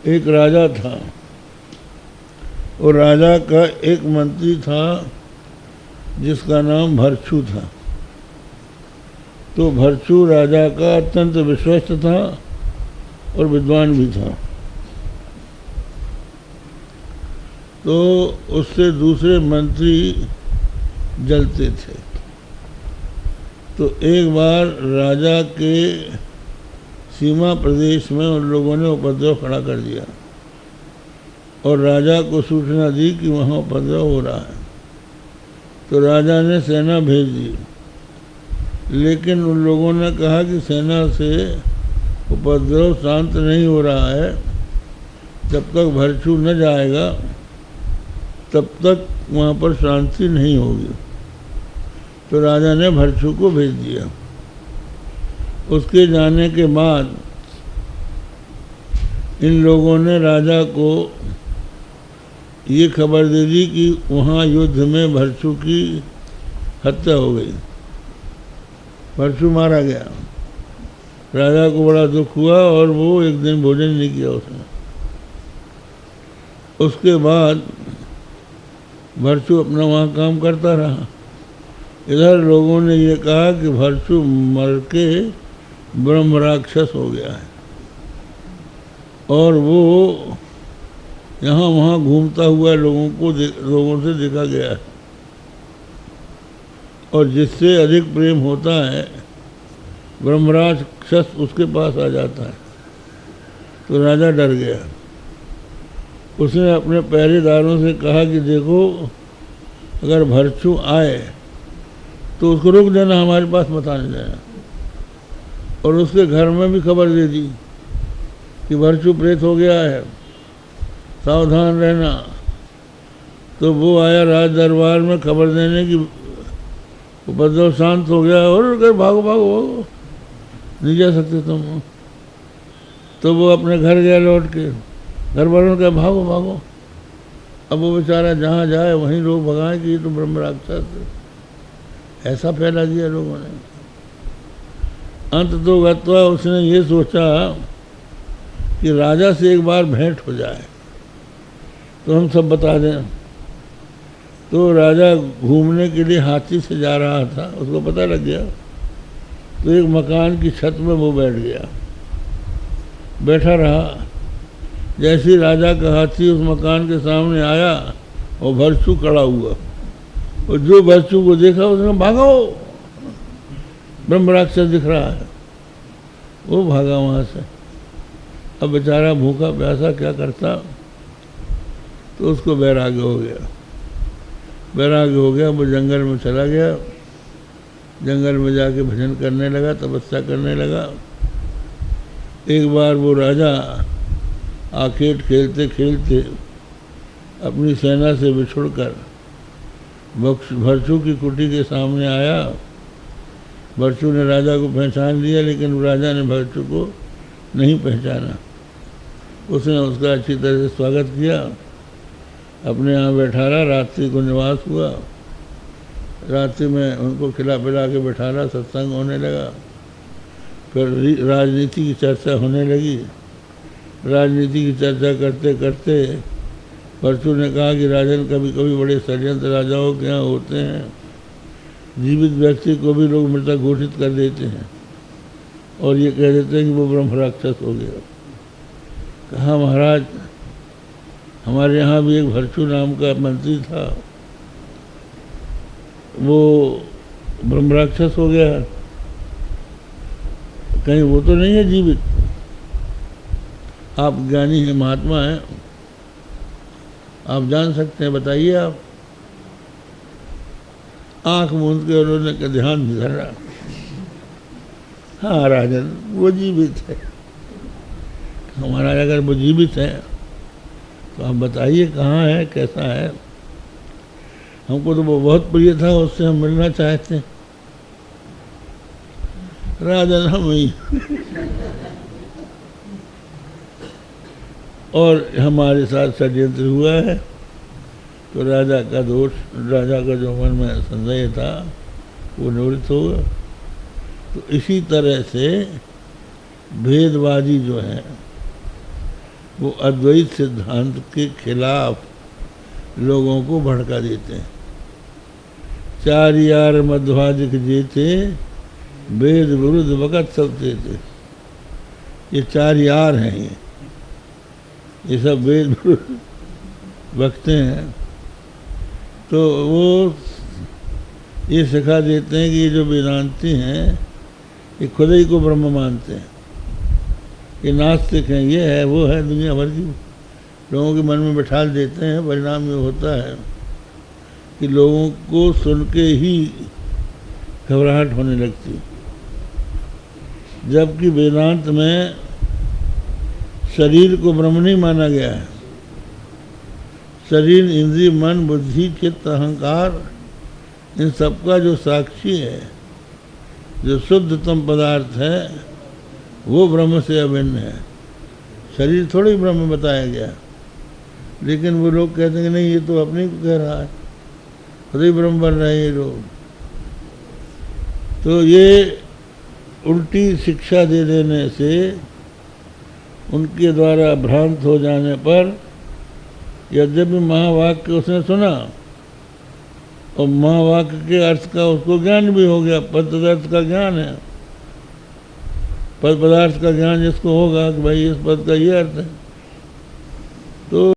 एक राजा था और राजा का एक मंत्री था जिसका नाम भरचू था। तो भरचू राजा का अत्यंत विश्वस्त था और विद्वान भी था। तो उससे दूसरे मंत्री जलते थे। तो एक बार राजा के सीमा प्रदेश में उन लोगों ने उपद्रव खड़ा कर दिया और राजा को सूचना दी कि वहाँ उपद्रव हो रहा है। तो राजा ने सेना भेज दी, लेकिन उन लोगों ने कहा कि सेना से उपद्रव शांत नहीं हो रहा है, जब तक भरचू न जाएगा तब तक वहाँ पर शांति नहीं होगी। तो राजा ने भरचू को भेज दिया। उसके जाने के बाद इन लोगों ने राजा को ये खबर दे दी कि वहाँ युद्ध में भरचू की हत्या हो गई, भरचू मारा गया। राजा को बड़ा दुख हुआ और वो एक दिन भोजन नहीं किया उसने। उसके बाद भरचू अपना वहाँ काम करता रहा। इधर लोगों ने ये कहा कि भरचू मर के ब्रह्म राक्षस हो गया है और वो यहाँ वहाँ घूमता हुआ लोगों से देखा गया है और जिससे अधिक प्रेम होता है ब्रह्म राक्षस उसके पास आ जाता है। तो राजा डर गया। उसने अपने पहरेदारों से कहा कि देखो, अगर भरचू आए तो उसको रोक देना, हमारे पास मत आने देना। और उसके घर में भी खबर दे दी कि भरचू प्रेत हो गया है, सावधान रहना। तो वो आया राज दरबार में खबर देने की उपद्रव शांत हो गया और अगर भागो भागो भागो, नहीं जा सकते तुम। तो वो अपने घर गया लौट के। घर वालों ने कहा भागो भागो। अब वो बेचारा जहाँ जाए वहीं लोग भगाएं कि ये तो ब्रह्म राक्षस है। ऐसा फैला दिया लोगों ने। अंत तो गत्वा उसने ये सोचा कि राजा से एक बार भेंट हो जाए तो हम सब बता दें। तो राजा घूमने के लिए हाथी से जा रहा था, उसको पता लग गया। तो एक मकान की छत में वो बैठ गया, बैठा रहा। जैसे राजा का हाथी उस मकान के सामने आया और भरचू खड़ा हुआ, और जो भरचू को देखा उसने भागो, ब्रह्म राक्षस दिख रहा है। वो भागा वहाँ से। अब बेचारा भूखा प्यासा क्या करता, तो उसको वैराग्य हो गया। वैराग्य हो गया, वो जंगल में चला गया। जंगल में जाके भजन करने लगा, तपस्या करने लगा। एक बार वो राजा आखेट खेलते खेलते अपनी सेना से बिछुड़कर भरचू की कुटी के सामने आया। भरचू ने राजा को पहचान लिया, लेकिन राजा ने भरचू को नहीं पहचाना। उसने उसका अच्छी तरह से स्वागत किया, अपने यहाँ बैठा रहा। रात्रि को निवास हुआ। रात्रि में उनको खिला पिला के बैठा रहा, सत्संग होने लगा। फिर राजनीति की चर्चा होने लगी। राजनीति की चर्चा करते करते भरचू ने कहा कि राजन, कभी कभी बड़े षड्यंत्र राजाओं के यहाँ होते हैं। जीवित व्यक्ति को भी लोग मृतक घोषित कर देते हैं और ये कह देते हैं कि वो ब्रह्म राक्षस हो गया। कहा महाराज, हमारे यहाँ भी एक भरचू नाम का मंत्री था, वो ब्रह्म राक्षस हो गया है। कहीं वो तो नहीं है जीवित? आप ज्ञानी हैं, महात्मा हैं, आप जान सकते हैं, बताइए आप। आंख मूंद के उन्होंने ध्यान धरा। हाँ राजन, वो जीवित है। हमारा अगर वो जीवित है तो आप बताइए कहाँ है, कैसा है। हमको तो वो बहुत प्रिय था, उससे हम मिलना चाहते हैं। राजन हम ही और हमारे साथ षड्यंत्र हुआ है। तो राजा का दोष, राजा का जो मन में संदेह था वो निवृत्त होगा। तो इसी तरह से भेदवादी जो है वो अद्वैत सिद्धांत के खिलाफ लोगों को भड़का देते हैं। चार यार मध्वाजिक जेते, वेद विरुद्ध वक़्त सब देते। ये चार यार हैं, ये सब वेद विरुद्ध बकते हैं। तो वो ये सिखा देते हैं कि ये जो वेदांती हैं ये खुद ही को ब्रह्म मानते हैं, ये नास्तिक हैं, ये है वो है, दुनिया भर की लोगों के मन में बिठा देते हैं। परिणाम ये होता है कि लोगों को सुन के ही घबराहट होने लगती, जबकि वेदांत में शरीर को ब्रह्म नहीं माना गया है। शरीर, इंद्रिय, मन, बुद्धि, चित्त, अहंकार, इन सबका जो साक्षी है, जो शुद्धतम पदार्थ है, वो ब्रह्म से अभिन्न है। शरीर थोड़ी ब्रह्म बताया गया, लेकिन वो लोग कहते हैं कि नहीं, ये तो अपने को कह रहा है, खुद ही ब्रह्म बन रहे हैं ये लोग। तो ये उल्टी शिक्षा दे देने से, उनके द्वारा भ्रांत हो जाने पर, यद्यपि महावाक्य उसने सुना और महावाक्य के अर्थ का उसको ज्ञान भी हो गया, पद पदार्थ का ज्ञान है, पद पदार्थ का ज्ञान जिसको होगा कि भाई इस पद का ये अर्थ है, तो